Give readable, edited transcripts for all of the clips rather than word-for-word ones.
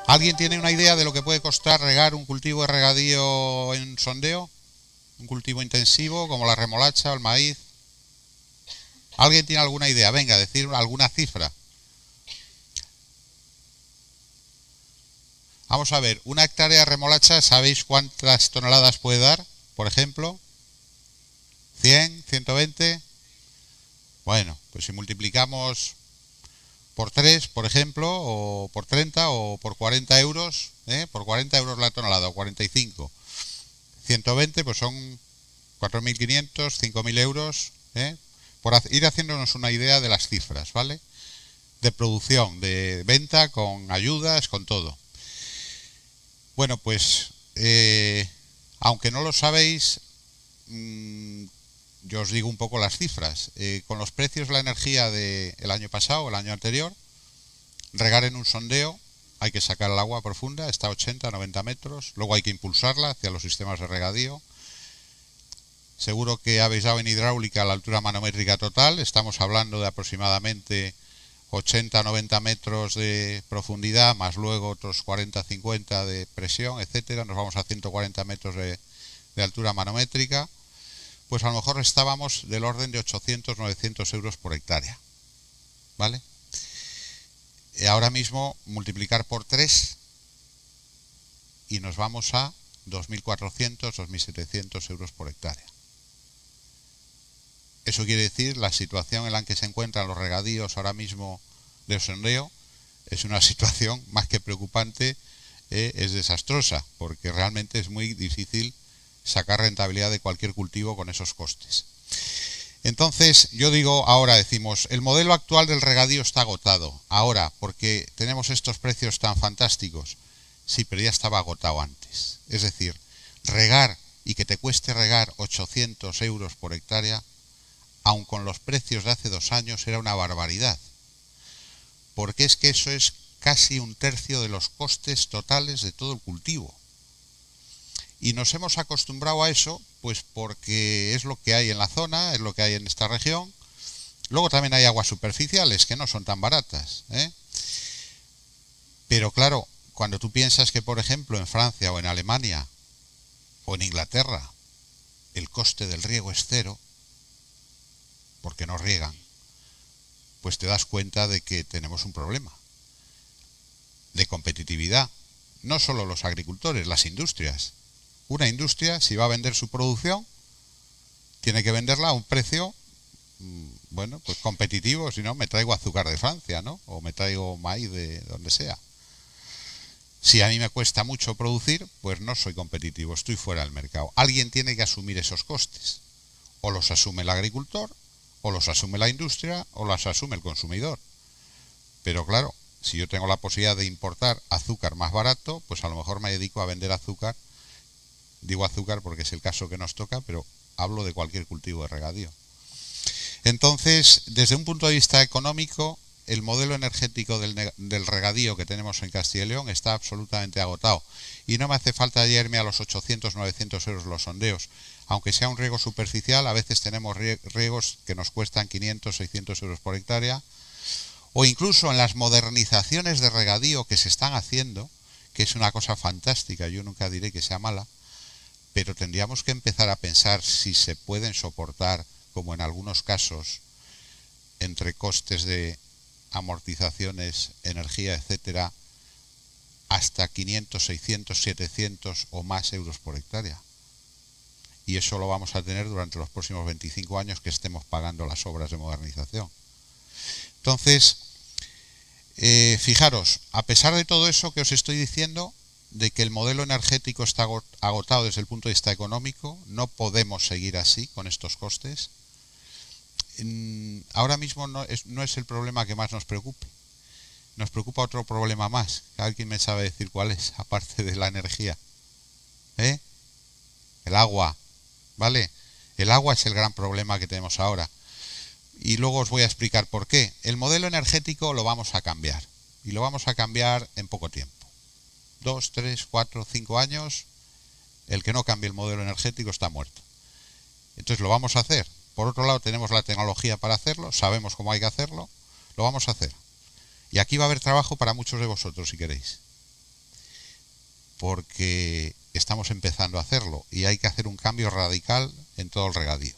¿Alguien tiene una idea de lo que puede costar regar un cultivo de regadío en sondeo? Un cultivo intensivo como la remolacha o el maíz. ¿Alguien tiene alguna idea? Venga, decir alguna cifra. Vamos a ver, una hectárea de remolacha, ¿sabéis cuántas toneladas puede dar? Por ejemplo, 100, 120. Bueno, pues si multiplicamos por 3, por ejemplo, o por 30 o por 40 euros, por 40 euros la tonelada o 45, 120, pues son 4.500, 5.000 euros, por ir haciéndonos una idea de las cifras, ¿vale? De producción, de venta, con ayudas, con todo. Bueno, pues, aunque no lo sabéis, yo os digo un poco las cifras. Con los precios de la energía del año pasado, el año anterior, regar en un sondeo, hay que sacar el agua profunda, está a 80, 90 metros, luego hay que impulsarla hacia los sistemas de regadío. Seguro que habéis dado en hidráulica la altura manométrica total, estamos hablando de aproximadamente 80, 90 metros de profundidad, más luego otros 40, 50 de presión, etcétera. Nos vamos a 140 metros de altura manométrica. Pues a lo mejor estábamos del orden de 800, 900 euros por hectárea, ¿vale? Ahora mismo multiplicar por 3 y nos vamos a 2.400, 2.700 euros por hectárea. Eso quiere decir la situación en la que se encuentran los regadíos ahora mismo de sondeo es una situación más que preocupante, es desastrosa, porque realmente es muy difícil sacar rentabilidad de cualquier cultivo con esos costes. Entonces, yo digo, ahora decimos, el modelo actual del regadío está agotado. Ahora, porque tenemos estos precios tan fantásticos. Sí, pero ya estaba agotado antes. Es decir, regar y que te cueste regar 800 euros por hectárea, aun con los precios de hace 2 años, era una barbaridad. Porque es que eso es casi 1/3 de los costes totales de todo el cultivo. Y nos hemos acostumbrado a eso, pues porque es lo que hay en la zona, es lo que hay en esta región. Luego también hay aguas superficiales que no son tan baratas, Pero claro, cuando tú piensas que, por ejemplo, en Francia o en Alemania o en Inglaterra el coste del riego es 0, porque no riegan, pues te das cuenta de que tenemos un problema de competitividad. No solo los agricultores, las industrias. Una industria, si va a vender su producción, tiene que venderla a un precio, bueno, pues competitivo. Si no, me traigo azúcar de Francia, ¿no? O me traigo maíz de donde sea. Si a mí me cuesta mucho producir, pues no soy competitivo, estoy fuera del mercado. Alguien tiene que asumir esos costes. O los asume el agricultor, o los asume la industria, o los asume el consumidor. Pero claro, si yo tengo la posibilidad de importar azúcar más barato, pues a lo mejor me dedico a vender azúcar. Digo azúcar porque es el caso que nos toca, pero hablo de cualquier cultivo de regadío. Entonces, desde un punto de vista económico, el modelo energético del regadío que tenemos en Castilla y León está absolutamente agotado. Y no me hace falta irme a los 800, 900 euros los sondeos. Aunque sea un riego superficial, a veces tenemos riegos que nos cuestan 500, 600 euros por hectárea. O incluso en las modernizaciones de regadío que se están haciendo, que es una cosa fantástica, yo nunca diré que sea mala, pero tendríamos que empezar a pensar si se pueden soportar, como en algunos casos, entre costes de amortizaciones, energía, etcétera, hasta 500, 600, 700 o más euros por hectárea. Y eso lo vamos a tener durante los próximos 25 años que estemos pagando las obras de modernización. Entonces, fijaros, a pesar de todo eso que os estoy diciendo, de que el modelo energético está agotado desde el punto de vista económico, no podemos seguir así con estos costes. Ahora mismo no es el problema que más nos preocupe. Nos preocupa otro problema más. ¿Alguien me sabe decir cuál es, aparte de la energía? El agua, ¿vale? El agua es el gran problema que tenemos ahora. Y luego os voy a explicar por qué. El modelo energético lo vamos a cambiar. Y lo vamos a cambiar en poco tiempo. 2, 3, 4, 5 años, el que no cambie el modelo energético está muerto. Entonces lo vamos a hacer. Por otro lado, tenemos la tecnología para hacerlo, sabemos cómo hay que hacerlo, lo vamos a hacer. Y aquí va a haber trabajo para muchos de vosotros, si queréis. porque estamos empezando a hacerlo y hay que hacer un cambio radical en todo el regadío.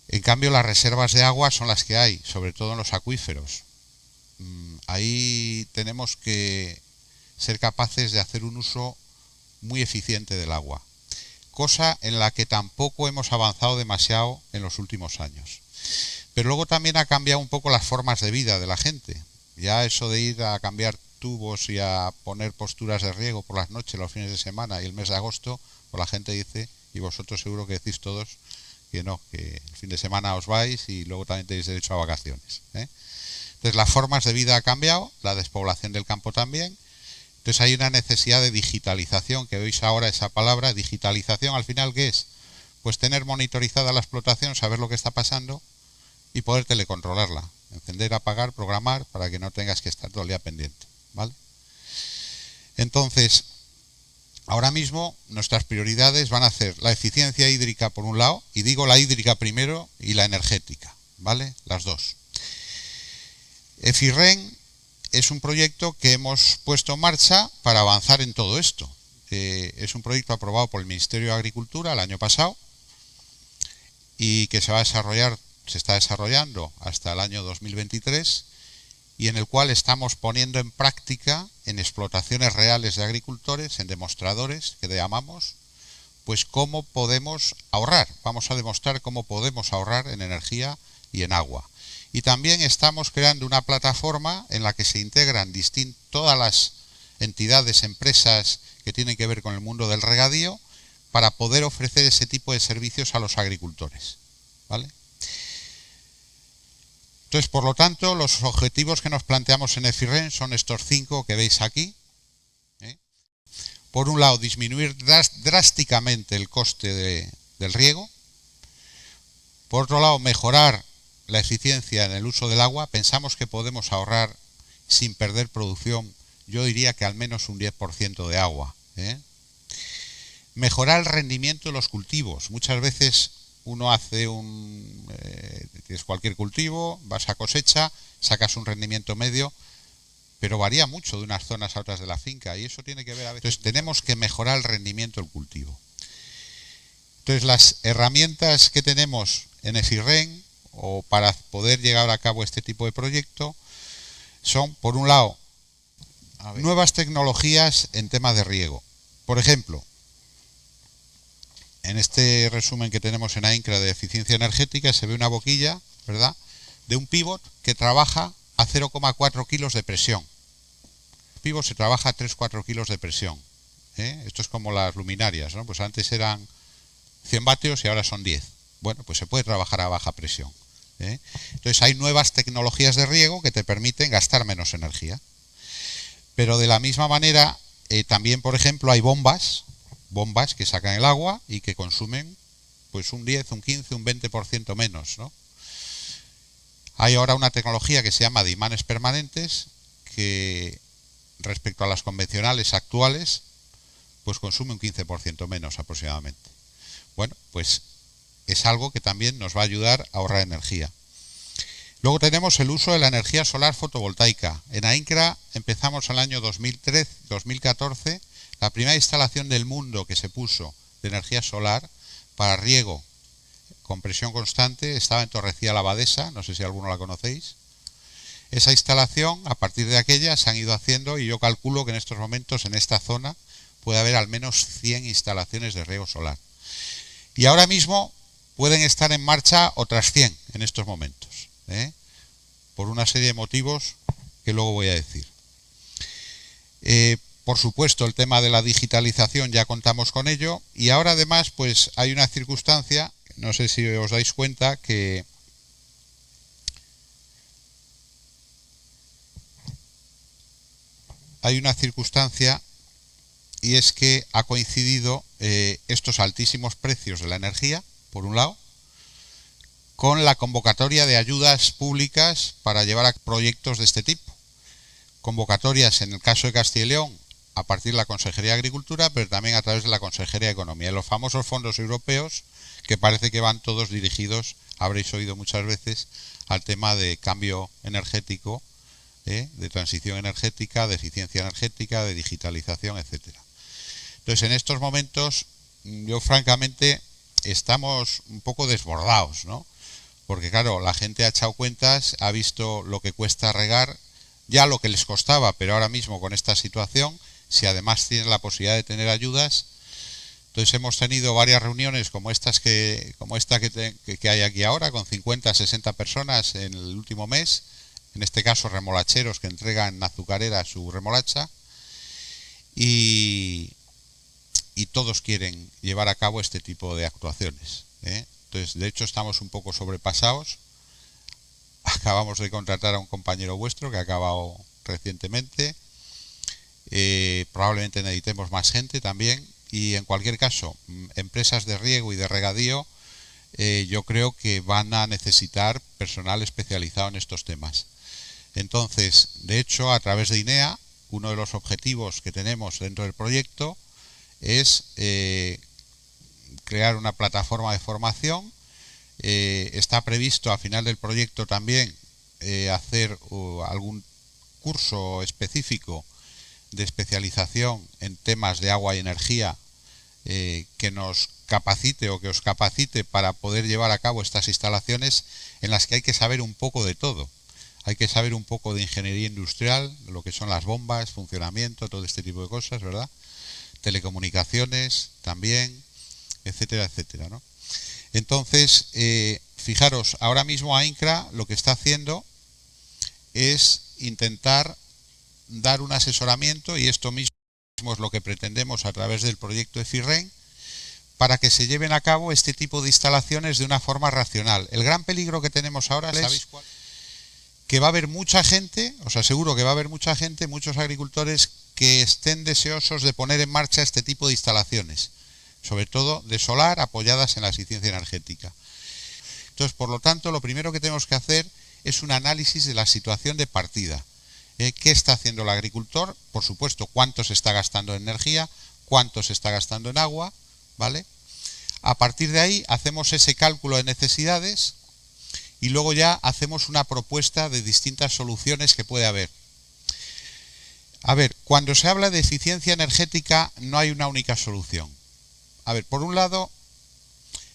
En cambio, las reservas de agua son las que hay, sobre todo en los acuíferos. Ahí tenemos que ser capaces de hacer un uso muy eficiente del agua, cosa en la que tampoco hemos avanzado demasiado en los últimos años. Pero luego también ha cambiado un poco las formas de vida de la gente. Ya eso de ir a cambiar tubos y a poner posturas de riego por las noches, los fines de semana y el mes de agosto, pues la gente dice, y vosotros seguro que decís todos, que no, que el fin de semana os vais y luego también tenéis derecho a vacaciones, ¿eh? Entonces las formas de vida han cambiado, la despoblación del campo también. Entonces hay una necesidad de digitalización, que oís ahora esa palabra, digitalización, al final ¿qué es? Pues tener monitorizada la explotación, saber lo que está pasando y poder telecontrolarla, encender, apagar, programar, para que no tengas que estar todo el día pendiente, ¿vale? Entonces, ahora mismo nuestras prioridades van a ser la eficiencia hídrica por un lado, y digo la hídrica primero, y la energética, ¿vale? Las dos. EFIREN es un proyecto que hemos puesto en marcha para avanzar en todo esto. Es un proyecto aprobado por el Ministerio de Agricultura el año pasado y que se está desarrollando hasta el año 2023, y en el cual estamos poniendo en práctica en explotaciones reales de agricultores, en demostradores que llamamos, pues cómo podemos ahorrar. Vamos a demostrar cómo podemos ahorrar en energía y en agua. Y también estamos creando una plataforma en la que se integran todas las entidades, empresas que tienen que ver con el mundo del regadío, para poder ofrecer ese tipo de servicios a los agricultores, ¿vale? Entonces, por lo tanto, los objetivos que nos planteamos en EFIREN son estos 5 que veis aquí, ¿eh? Por un lado, disminuir drásticamente el coste del riego. Por otro lado, mejorar la eficiencia en el uso del agua. Pensamos que podemos ahorrar sin perder producción, yo diría que al menos un 10% de agua, ¿eh? Mejorar el rendimiento de los cultivos. Muchas veces uno hace tienes cualquier cultivo, vas a cosecha, sacas un rendimiento medio, pero varía mucho de unas zonas a otras de la finca, y eso tiene que ver a veces. Entonces tenemos que mejorar el rendimiento del cultivo. Entonces las herramientas que tenemos en EFIREN, o para poder llevar a cabo este tipo de proyecto, son, por un lado, nuevas tecnologías en temas de riego. Por ejemplo, en este resumen que tenemos en AINCRA de eficiencia energética se ve una boquilla, ¿verdad?, de un pivot que trabaja a 0,4 kilos de presión. El pivot se trabaja a 3-4 kilos de presión, ¿eh? Esto es como las luminarias, ¿no? Pues antes eran 100 vatios y ahora son 10. Bueno, pues se puede trabajar a baja presión, ¿eh? Entonces hay nuevas tecnologías de riego que te permiten gastar menos energía. Pero de la misma manera, también, por ejemplo, hay bombas que sacan el agua y que consumen pues un 10, un 15, un 20% menos, ¿no? Hay ahora una tecnología que se llama de imanes permanentes, que respecto a las convencionales actuales pues consume un 15% menos aproximadamente. Bueno, pues es algo que también nos va a ayudar a ahorrar energía. Luego tenemos el uso de la energía solar fotovoltaica. En AINCRA empezamos en el año 2014, la primera instalación del mundo que se puso de energía solar para riego con presión constante estaba en Torrecilla la Abadesa, no sé si alguno la conocéis. Esa instalación, a partir de aquella, se han ido haciendo, y yo calculo que en estos momentos en esta zona puede haber al menos 100 instalaciones de riego solar. Y ahora mismo pueden estar en marcha otras 100 en estos momentos, ¿eh? Por una serie de motivos que luego voy a decir. Por supuesto, el tema de la digitalización ya contamos con ello, y ahora además pues hay una circunstancia, no sé si os dais cuenta, que hay una circunstancia, y es que ha coincidido estos altísimos precios de la energía, por un lado, con la convocatoria de ayudas públicas para llevar a proyectos de este tipo. Convocatorias, en el caso de Castilla y León, a partir de la Consejería de Agricultura, pero también a través de la Consejería de Economía. Los famosos fondos europeos, que parece que van todos dirigidos, habréis oído muchas veces, al tema de cambio energético de transición energética, de eficiencia energética, de digitalización, etcétera. Entonces, en estos momentos, yo francamente estamos un poco desbordados, ¿no? Porque claro, la gente ha echado cuentas, ha visto lo que cuesta regar, ya lo que les costaba, pero ahora mismo con esta situación, si además tienen la posibilidad de tener ayudas. Entonces hemos tenido varias reuniones como esta que hay aquí ahora, con 50, 60 personas en el último mes, en este caso remolacheros que entregan azucarera su remolacha, y todos quieren llevar a cabo este tipo de actuaciones, ¿eh? Entonces, de hecho, estamos un poco sobrepasados. Acabamos de contratar a un compañero vuestro que ha acabado recientemente. Probablemente necesitemos más gente también. Y en cualquier caso, empresas de riego y de regadío, yo creo que van a necesitar personal especializado en estos temas. Entonces, de hecho, a través de INEA, uno de los objetivos que tenemos dentro del proyecto es crear una plataforma de formación. Está previsto a final del proyecto también hacer algún curso específico de especialización en temas de agua y energía que nos capacite o que os capacite para poder llevar a cabo estas instalaciones en las que hay que saber un poco de todo. Hay que saber un poco de ingeniería industrial, lo que son las bombas, funcionamiento, todo este tipo de cosas, ¿verdad? Telecomunicaciones también, etcétera, etcétera, ¿no? Entonces, fijaros, ahora mismo AINCRA lo que está haciendo es intentar dar un asesoramiento, y esto mismo es lo que pretendemos a través del proyecto de FIRREN, para que se lleven a cabo este tipo de instalaciones de una forma racional. El gran peligro que tenemos ahora, ¿sabéis cuál? Que va a haber mucha gente, os aseguro que va a haber mucha gente, muchos agricultores que estén deseosos de poner en marcha este tipo de instalaciones, sobre todo de solar, apoyadas en la eficiencia energética. Entonces, por lo tanto, lo primero que tenemos que hacer es un análisis de la situación de partida. ¿Qué está haciendo el agricultor? Por supuesto, cuánto se está gastando en energía, cuánto se está gastando en agua, ¿vale? A partir de ahí hacemos ese cálculo de necesidades y luego ya hacemos una propuesta de distintas soluciones que puede haber. A ver, cuando se habla de eficiencia energética no hay una única solución. A ver, por un lado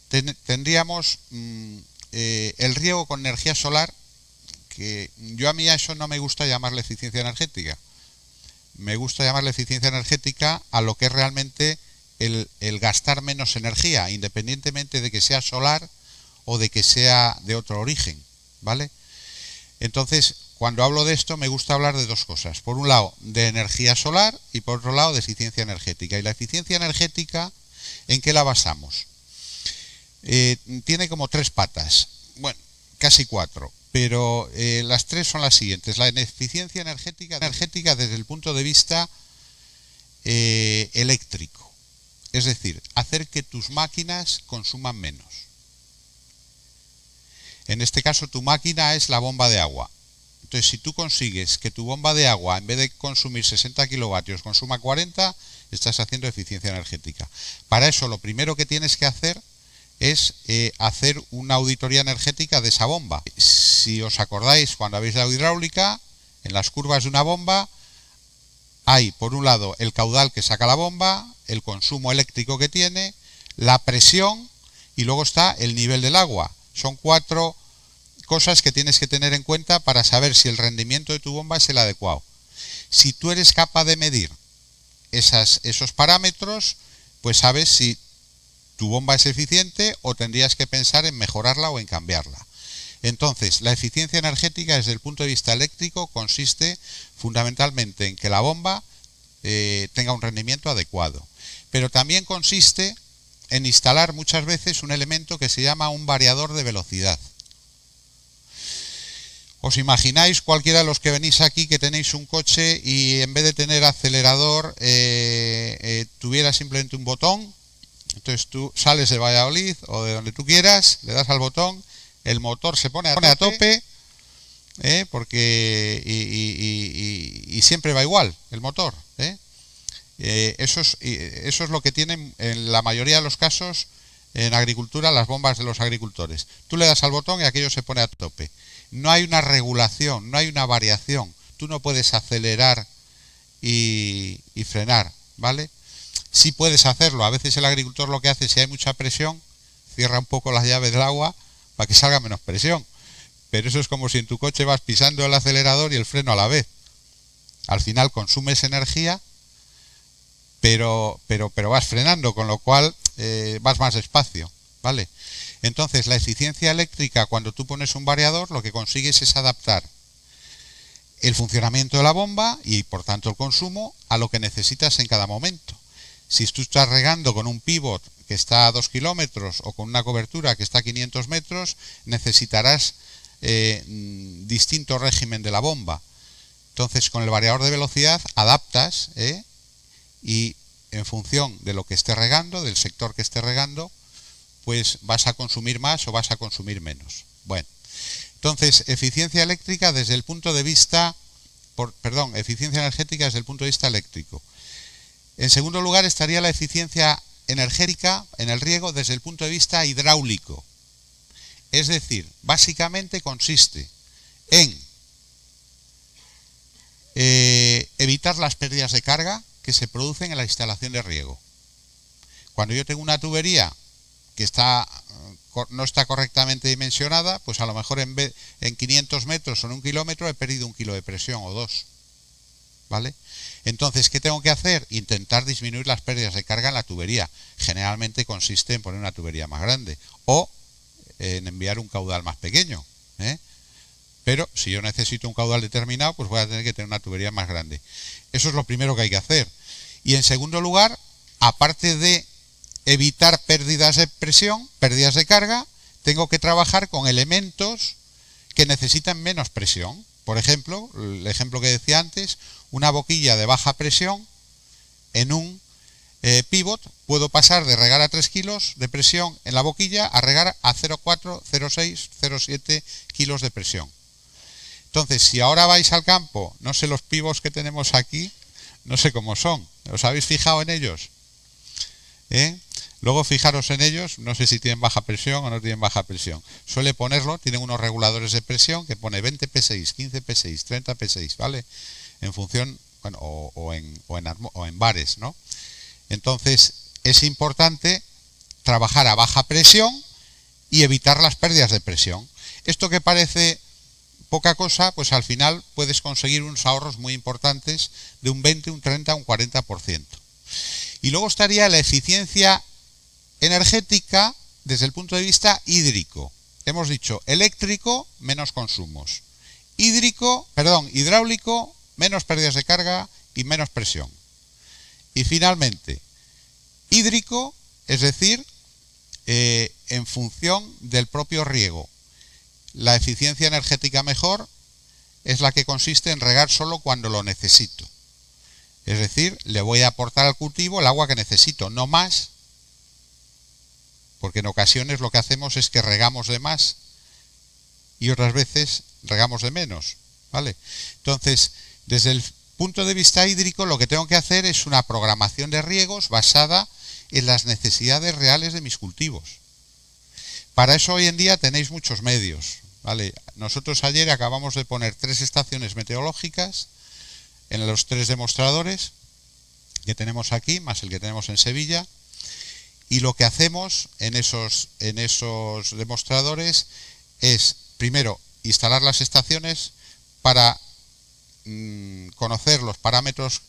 tendríamos el riego con energía solar, que a mí a eso no me gusta llamarle eficiencia energética. Me gusta llamarle eficiencia energética a lo que es realmente el gastar menos energía, independientemente de que sea solar o de que sea de otro origen, ¿vale? Entonces, cuando hablo de esto me gusta hablar de dos cosas. Por un lado, de energía solar, y por otro lado, de eficiencia energética. Y la eficiencia energética, ¿en qué la basamos? Tiene como tres patas, bueno, casi cuatro, pero las tres son las siguientes. La eficiencia energética desde el punto de vista eléctrico, es decir, hacer que tus máquinas consuman menos. En este caso tu máquina es la bomba de agua. Entonces, si tú consigues que tu bomba de agua, en vez de consumir 60 kilovatios, consuma 40, estás haciendo eficiencia energética. Para eso, lo primero que tienes que hacer es hacer una auditoría energética de esa bomba. Si os acordáis, cuando habéis dado hidráulica, en las curvas de una bomba hay, por un lado, el caudal que saca la bomba, el consumo eléctrico que tiene, la presión y luego está el nivel del agua. Son cuatro cosas que tienes que tener en cuenta para saber si el rendimiento de tu bomba es el adecuado. Si tú eres capaz de medir esos parámetros, pues sabes si tu bomba es eficiente o tendrías que pensar en mejorarla o en cambiarla. Entonces, la eficiencia energética desde el punto de vista eléctrico consiste fundamentalmente en que la bomba tenga un rendimiento adecuado. Pero también consiste en instalar muchas veces un elemento que se llama un variador de velocidad. ¿Os imagináis cualquiera de los que venís aquí que tenéis un coche y en vez de tener acelerador tuviera simplemente un botón? Entonces tú sales de Valladolid o de donde tú quieras, le das al botón, el motor se pone a tope, porque y siempre va igual el motor. Eso es lo que tienen en la mayoría de los casos en agricultura las bombas de los agricultores. Tú le das al botón y aquello se pone a tope. No hay una regulación, no hay una variación. tú no puedes acelerar y frenar, ¿vale? Sí puedes hacerlo. A veces el agricultor lo que hace, si hay mucha presión, cierra un poco las llaves del agua para que salga menos presión. Pero eso es como si en tu coche vas pisando el acelerador y el freno a la vez. Al final consumes energía, pero vas frenando, con lo cual vas más despacio, ¿vale? Entonces, la eficiencia eléctrica, cuando tú pones un variador, lo que consigues es adaptar el funcionamiento de la bomba y, por tanto, el consumo a lo que necesitas en cada momento. Si tú estás regando con un pivot que está a 2 kilómetros o con una cobertura que está a 500 metros, necesitarás distinto régimen de la bomba. Entonces, con el variador de velocidad adaptas y en función de lo que esté regando, del sector que esté regando, pues vas a consumir más o vas a consumir menos. Bueno, entonces, eficiencia eléctrica desde el punto de vista, eficiencia energética desde el punto de vista eléctrico. En segundo lugar estaría la eficiencia energética en el riego desde el punto de vista hidráulico. Es decir, básicamente consiste en evitar las pérdidas de carga que se producen en la instalación de riego. Cuando yo tengo una tubería que no está correctamente dimensionada, pues a lo mejor en 500 metros o en 1 kilómetro he perdido 1 kilo de presión o 2. ¿Vale? Entonces, ¿qué tengo que hacer? Intentar disminuir las pérdidas de carga en la tubería. Generalmente consiste en poner una tubería más grande o en enviar un caudal más pequeño. Pero si yo necesito un caudal determinado, pues voy a tener que tener una tubería más grande. Eso es lo primero que hay que hacer. Y en segundo lugar, aparte de evitar pérdidas de presión, pérdidas de carga, tengo que trabajar con elementos que necesitan menos presión. Por ejemplo, el ejemplo que decía antes, una boquilla de baja presión en un pivot, puedo pasar de regar a 3 kilos de presión en la boquilla a regar a 0,4, 0,6, 0,7 kilos de presión. Entonces, si ahora vais al campo, no sé los pivots que tenemos aquí, no sé cómo son. ¿Os habéis fijado en ellos? Luego fijaros en ellos, no sé si tienen baja presión o no tienen baja presión. Suele ponerlo, tienen unos reguladores de presión que pone 20 P6, 15 P6, 30 P6, ¿vale? En función, bueno, o en bares, ¿no? Entonces, es importante trabajar a baja presión y evitar las pérdidas de presión. Esto que parece poca cosa, pues al final puedes conseguir unos ahorros muy importantes de un 20, un 30, un 40%. Y luego estaría la eficiencia energética desde el punto de vista hídrico. Hemos dicho eléctrico, menos consumos. Hidráulico, menos pérdidas de carga y menos presión. Y finalmente, hídrico, es decir, en función del propio riego. La eficiencia energética mejor es la que consiste en regar solo cuando lo necesito. Es decir, le voy a aportar al cultivo el agua que necesito, no más, porque en ocasiones lo que hacemos es que regamos de más y otras veces regamos de menos, ¿vale? Entonces, desde el punto de vista hídrico, lo que tengo que hacer es una programación de riegos basada en las necesidades reales de mis cultivos. Para eso hoy en día tenéis muchos medios, ¿vale? Nosotros ayer acabamos de poner 3 estaciones meteorológicas en los 3 demostradores que tenemos aquí, más el que tenemos en Sevilla, y lo que hacemos en esos demostradores es, primero, instalar las estaciones para conocer los parámetros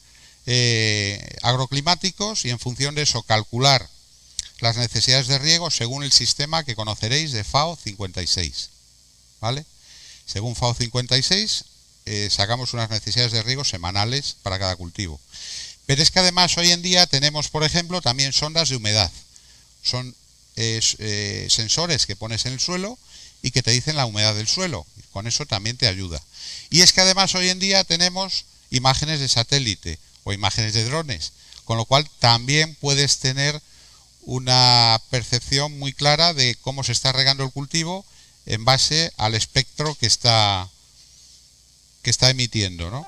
agroclimáticos y en función de eso calcular las necesidades de riego según el sistema que conoceréis de FAO 56, ¿vale? Según FAO 56 sacamos unas necesidades de riego semanales para cada cultivo. Pero es que además hoy en día tenemos, por ejemplo, también sondas de humedad. Son sensores que pones en el suelo y que te dicen la humedad del suelo. Con eso también te ayuda. Y es que además hoy en día tenemos imágenes de satélite o imágenes de drones, con lo cual también puedes tener una percepción muy clara de cómo se está regando el cultivo en base al espectro que está emitiendo, ¿no?